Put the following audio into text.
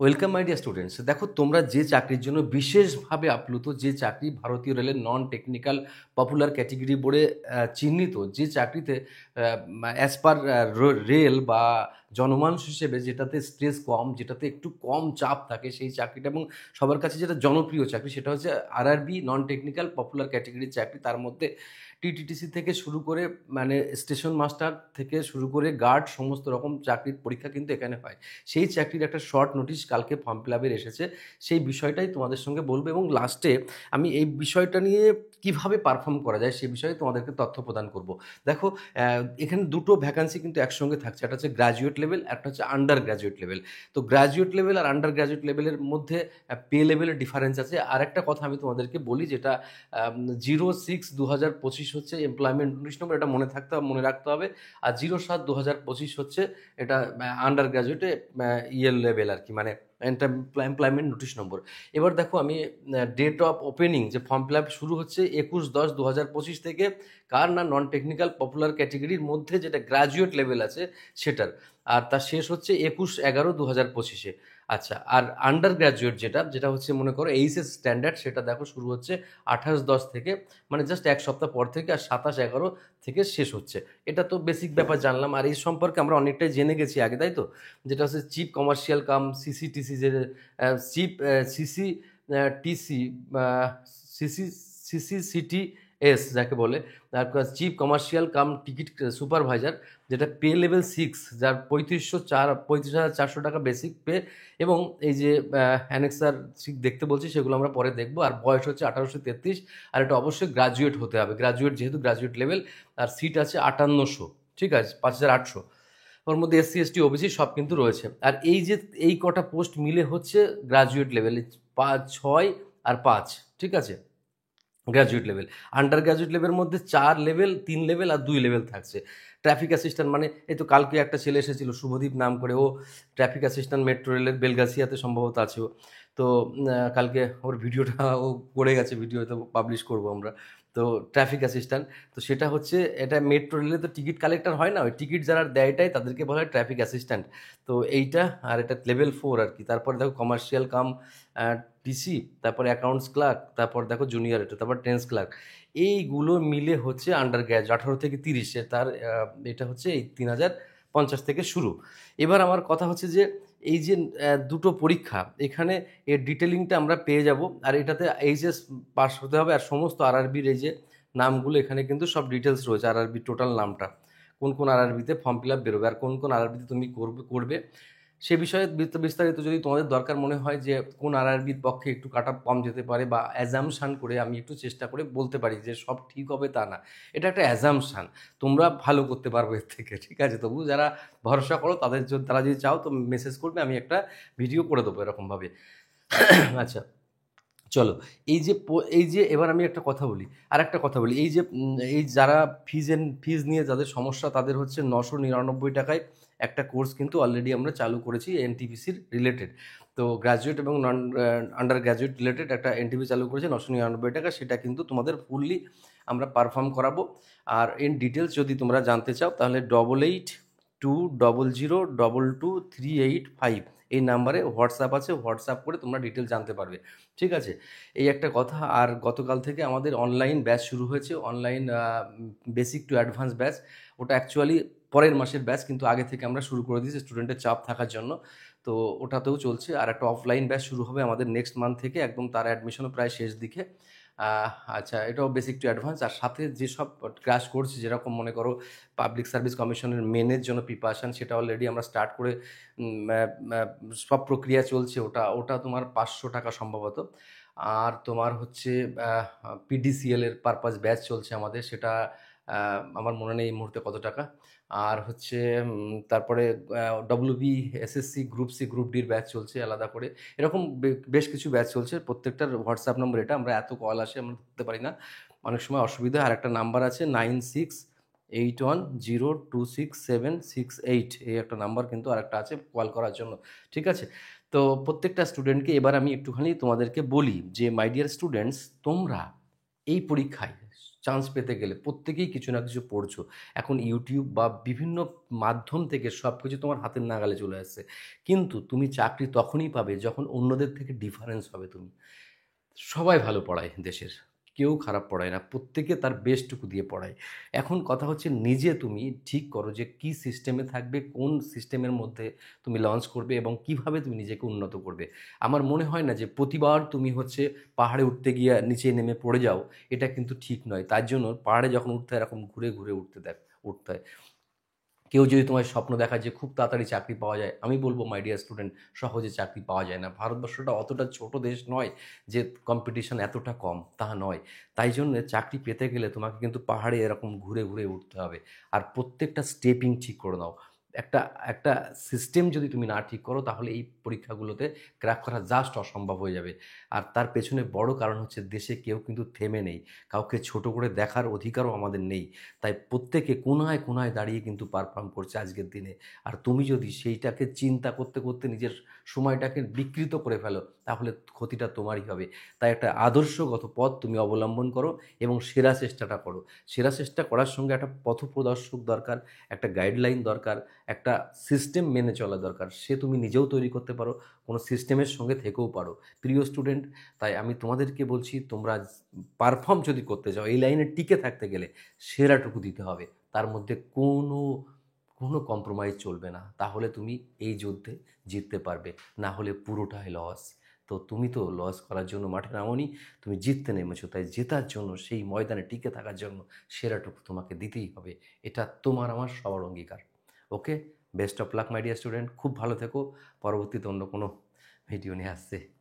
Welcome my dear students. দেখো, তোমরা যে চাকরির জন্য বিশেষভাবে আপ্লুত, যে চাকরি ভারতীয় রেলের নন টেকনিক্যাল পপুলার ক্যাটেগরি বোর্ডে চিহ্নিত, যে চাকরিতে অ্যাজ পার রেল বা জনমানুষ হিসেবে যেটাতে স্ট্রেস কম, যেটাতে একটু কম চাপ থাকে, সেই চাকরিটা এবং সবার কাছে যেটা জনপ্রিয় চাকরি, সেটা হচ্ছে আরআরবি নন টেকনিক্যাল পপুলার ক্যাটেগরির চাকরি। তার মধ্যে টিটিটিসি থেকে শুরু করে মানে স্টেশন মাস্টার থেকে শুরু করে গার্ড, সমস্ত রকম চাকরির পরীক্ষা কিন্তু এখানে হয়। সেই চাকরির একটা শর্ট নোটিশ কালকে ফর্ম ফিল আপের এসেছে, সেই বিষয়টাই তোমাদের সঙ্গে বলবো এবং লাস্টে আমি এই বিষয়টা নিয়ে কিভাবে পারফর্ম করা যায় সে বিষয়ে তোমাদেরকে তথ্য প্রদান করব। দেখো, এখানে দুটো ভ্যাকান্সি কিন্তু একসঙ্গে থাকছে, একটা হচ্ছে গ্র্যাজুয়েট লেভেল, একটা হচ্ছে আন্ডার গ্র্যাজুয়েট লেভেল। তো গ্র্যাজুয়েট লেভেল আর আন্ডার গ্র্যাজুয়েট লেভেলের মধ্যে পে লেভেলের ডিফারেন্স আছে। আর একটা কথা আমি তোমাদেরকে বলি, যেটা 06/2025 হচ্ছে এমপ্লয়মেন্ট নোটিশ নম্বর, এটা মনে রাখতে হবে। আর 07/2025 হচ্ছে এটা আন্ডার গ্র্যাজুয়েটে ইয়ের লেভেল আর কি, মানে এমপ্লয়মেন্ট নোটিশ নম্বর। এবার দেখো, আমি ডেট অফ ওপেনিং, যে ফর্ম ফিল আপ শুরু হচ্ছে 21/10/2025 থেকে, কার না নন টেকনিক্যাল পপুলার ক্যাটেগরির মধ্যে যেটা গ্র্যাজুয়েট লেভেল আছে সেটার। আর তার শেষ হচ্ছে 21/11/2025-এ। আচ্ছা, আর আন্ডার গ্র্যাজুয়েট যেটা যেটা হচ্ছে মনে করো এইচএস স্ট্যান্ডার্ড, সেটা দেখো শুরু হচ্ছে 28/10 থেকে, মানে জাস্ট এক সপ্তাহ পর থেকে, আর 27/11 থেকে শেষ হচ্ছে। এটা তো বেসিক ব্যাপার জানলাম, আর এই সম্পর্কে আমরা অনেকটাই জেনে গেছি আগে, তাই তো? যেটা হচ্ছে চিফ কমার্শিয়াল কাম সিসিটিসি, যে chief CC TC CC CCCT S যাকে বলে, তারপর chief commercial cum ticket supervisor, যেটা পে লেভেল 6, যার 35,400 টাকা বেসিক পে, এবং এই যে অ্যানেক্সার দেখতে বলছি, সেগুলো আমরা পরে দেখবো। আর বয়স হচ্ছে 1833, আর এটা অবশ্যই গ্রাজুয়েট হতে হবে, গ্রাজুয়েট যেহেতু গ্রাজুয়েট লেভেল। আর সিট আছে 5800, ঠিক আছে, 5800। ওর মধ্যে এসসি এসটি ওবিসি সব কিন্তু রয়েছে। আর এই যে এই কটা পোস্ট মিলে হচ্ছে গ্রাজুয়েট লেভেল, 6 আর 5, ঠিক আছে, গ্র্যাজুয়েট লেভেল। আন্ডার গ্র্যাজুয়েট লেভেলের মধ্যে 4 লেভেল, 3 লেভেল আর 2 লেভেল থাকছে। ট্রাফিক অ্যাসিস্ট্যান্ট, মানে এই তো কালকে একটা ছেলে এসেছিল শুভদীপ নাম করে, ও ট্রাফিক অ্যাসিস্ট্যান্ট মেট্রো রেলের বেলগাছিয়াতে সম্ভবত আছে ও। তো কালকে ওর ভিডিওটা ও করে গেছে, ভিডিওতে পাবলিশ করবো আমরা। তো ট্রাফিক অ্যাসিস্ট্যান্ট, তো সেটা হচ্ছে, এটা মেট্রো রেলে তো টিকিট কালেক্টর হয় না, ওই টিকিট যারা দেয়টাই তাদেরকে বলা হয় ট্রাফিক অ্যাসিস্ট্যান্ট। তো এইটা, আর এটা লেভেল 4 আর কি। তারপরে দেখো কমার্শিয়াল কাম টিসি, তারপরে অ্যাকাউন্টস ক্লার্ক, তারপর দেখো জুনিয়র এটা, তারপর টেন্স ক্লার্ক। এইগুলো মিলে হচ্ছে আন্ডার গ্র্যাজ 18 থেকে 30, তার এটা হচ্ছে এই 3050 থেকে শুরু। এবার আমার কথা হচ্ছে যে এই যে দুটো পরীক্ষা, এখানে এর ডিটেলিংটা আমরা পেয়ে যাব। আর এটাতে এইচএস পাস হতে হবে, আর সমস্ত আরআরবির এই যে নামগুলো, এখানে কিন্তু সব ডিটেলস রয়েছে, আরআরবি টোটাল নামটা, কোন কোন আরআরবিতে ফর্ম ফিল আপ বেরোবে, আর কোন কোন আরআরবিতে তুমি করবে সে বিষয়ে বিস্তারিত যদি তোমাদের দরকার মনে হয়, যে কোন আরআরবির পক্ষে একটু কাট অফ কম যেতে পারে, বা অ্যাজামশান করে আমি একটু চেষ্টা করে বলতে পারি যে সব ঠিক হবে তা না, এটা একটা অ্যাজামশান, তোমরা ভালো করতে পারবে এর থেকে, ঠিক আছে? তবু যারা ভরসা করো তাদের জন্য, তারা যদি চাও তো মেসেজ করবে, আমি একটা ভিডিও করে দেবো এরকমভাবে। আচ্ছা, চলো, এই যে এবার আমি একটা কথা বলি, আর একটা কথা বলি, এই যে এই যারা ফিজ নিয়ে যাদের সমস্যা, তাদের হচ্ছে 999 টাকায় একটা কোর্স কিন্তু অলরেডি আমরা চালু করেছি এনটিপিসির রিলেটেড। তো গ্র্যাজুয়েট এবং নন আন্ডার গ্র্যাজুয়েট রিলেটেড একটা এনটিপি চালু করেছে 999 টাকা, সেটা কিন্তু তোমাদের ফুললি আমরা পারফর্ম করাবো। আর ইন ডিটেলস যদি তোমরা জানতে চাও, তাহলে 8820022385 এই নাম্বারে হোয়াটসঅ্যাপ আছে, হোয়াটসঅ্যাপ করে তোমরা ডিটেল জানতে পারবে, ঠিক আছে? এই একটা কথা। আর গতকাল থেকে আমাদের অনলাইন ব্যাচ শুরু হয়েছে, online basic to advance batch. ওটা অ্যাকচুয়ালি পরের মাসের ব্যাচ, কিন্তু আগে থেকে আমরা শুরু করে দিয়েছি স্টুডেন্টের চাপ থাকার জন্য। তো ওটাতেও চলছে। আর একটা অফলাইন ব্যাচ শুরু হবে আমাদের নেক্সট মান্থ থেকে, একদম তার অ্যাডমিশনও প্রায় শেষ দিকে। আচ্ছা, এটাও বেসিক টু অ্যাডভান্স। আর সাথে যেসব ক্লাস করছি, যেরকম মনে করো পাবলিক সার্ভিস কমিশনের মেনের জন্য প্রিপারেশান, সেটা অলরেডি আমরা স্টার্ট করে সব প্রক্রিয়া চলছে। ওটা তোমার 500 টাকা সম্ভবত। আর তোমার হচ্ছে পিডিসিএল এর পারপাস ব্যাচ চলছে আমাদের, সেটা আমার মনে নেই এই মুহূর্তে কত টাকা। আর হচ্ছে তারপরে WB SSC group C group ডির ব্যাচ চলছে আলাদা করে। এরকম বেশ কিছু ব্যাচ চলছে, প্রত্যেকটার হোয়াটসঅ্যাপ নম্বর এটা, আমরা এত কল আসে আমরা ধরতে পারি না, অনেক সময় অসুবিধা। আর একটা নাম্বার আছে 9681026768, এই একটা নাম্বার কিন্তু আরেকটা আছে কল করার জন্য, ঠিক আছে? তো প্রত্যেকটা স্টুডেন্টকে এবার আমি একটুখানি তোমাদেরকে বলি যে মাই ডিয়ার স্টুডেন্টস, তোমরা এই পরীক্ষায় চান্স পেতে গেলে প্রত্যেকেই কিছু না কিছু পড়ছো। এখন ইউটিউব বা বিভিন্ন মাধ্যম থেকে সব কিছু তোমার হাতের নাগালে চলে আসছে। কিন্তু তুমি চাকরি তখনই পাবে যখন অন্যদের থেকে ডিফারেন্স হবে তুমি। সবাই ভালো পড়ায় দেশের। কেউ খারাপ পড়ায় না। প্রত্যেকে তার বেস্টটুকু দিয়ে পড়ায়। এখন কথা হচ্ছে নিজে তুমি ঠিক করো যে কী সিস্টেমে থাকবে, কোন সিস্টেমের মধ্যে তুমি লঞ্চ করবে এবং কিভাবে তুমি নিজেকে উন্নত করবে। আমার মনে হয় না যে প্রতিবার তুমি হচ্ছে পাহাড়ে উঠতে গিয়ে নিচে নেমে পড়ে যাও, এটা কিন্তু ঠিক নয়। তার জন্য পাহাড়ে যখন উঠতে হয় এরকম ঘুরে, ঘুরে উঠতে হয়। কেউ যদি তোমার স্বপ্ন দেখায় যে খুব তাড়াতাড়ি চাকরি পাওয়া যায়, আমি বলবো মাই ডিয়ার স্টুডেন্ট, সহজে চাকরি পাওয়া যায় না। ভারতবর্ষটা অতটা ছোট দেশ নয় যে কম্পিটিশন এতটা কম, তা নয়। তাই জন্যে চাকরি পেতে গেলে তোমাকে কিন্তু পাহাড়ে এরকম ঘুরে ঘুরে উঠতে হবে। আর প্রত্যেকটা স্টেপিং ঠিক করে নাও। একটা একটা সিস্টেম যদি তুমি না ঠিক করো তাহলে এই পরীক্ষাগুলোতে ক্র্যাক করা জাস্ট অসম্ভব হয়ে যাবে। আর তার পেছনে বড় কারণ হচ্ছে দেশে কেউ কিন্তু থেমে নেই। কাউকে ছোট করে দেখার অধিকারও আমাদের নেই। তাই প্রত্যেকে কোণায় কোণায় দাঁড়িয়ে কিন্তু পারফর্ম করছে আজকের দিনে। আর তুমি যদি সেইটাকে চিন্তা করতে করতে নিজের সময়টাকে বিকৃত করে ফেলো তাহলে ক্ষতিটা তোমারই হবে। তাই একটা আদর্শগত পথ তুমি অবলম্বন করো এবং সেরা চেষ্টাটা করো। সেরা চেষ্টা করার সঙ্গে একটা পথপ্রদর্শক দরকার, একটা গাইডলাইন দরকার, একটা সিস্টেম মেনে চলা দরকার। সে তুমি নিজেও তৈরি করতে পারো, কোনো সিস্টেমের সঙ্গে থেকেও পারো। প্রিয় স্টুডেন্ট, তাই আমি তোমাদেরকে বলছি তোমরা পারফর্ম যদি করতে চাও, এই লাইনে টিকে থাকতে গেলে সেরাটুকু দিতে হবে। তার মধ্যে কোনো কম্প্রোমাইজ চলবে না। তাহলে তুমি এই যুদ্ধে জিততে পারবে। না হলে পুরোটাই লস। তো তুমি তো লস করার জন্য মাঠে নামোনি, তুমি জিততে নেমেছো। তাই জেতার জন্য, সেই ময়দানে টিকে থাকার জন্য সেরাটুকু তোমাকে দিতেই হবে। এটা তোমার আমার সবার অঙ্গীকার। Okay? Best of luck my dear student. খুব ভালো থেকো। পরবর্তীতে অন্য কোনো ভিডিও নিয়ে আসছে।